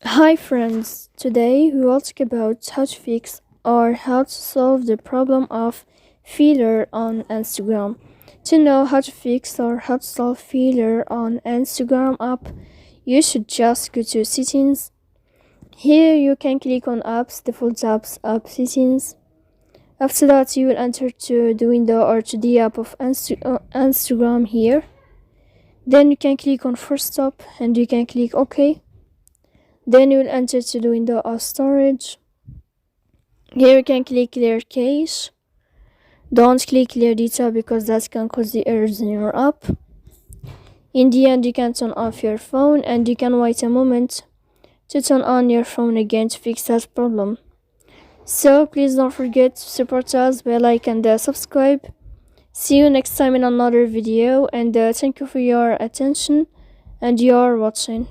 Hi friends, today we will talk about how to fix or how to solve the problem of failure on Instagram. To know how to fix or how to solve failure on Instagram app, you should just go to settings. Here you can click on apps, default apps, app settings. After that you will enter to the window or to the app of Instagram here. Then you can click on first stop and you can click OK. Then you will enter to the window of storage. Here you can click clear cache. Don't click clear data because that can cause the errors in your app. In the end, you can turn off your phone and you can wait a moment to turn on your phone again to fix that problem. So please don't forget to support us by like and subscribe. See you next time in another video, and thank you for your attention and your watching.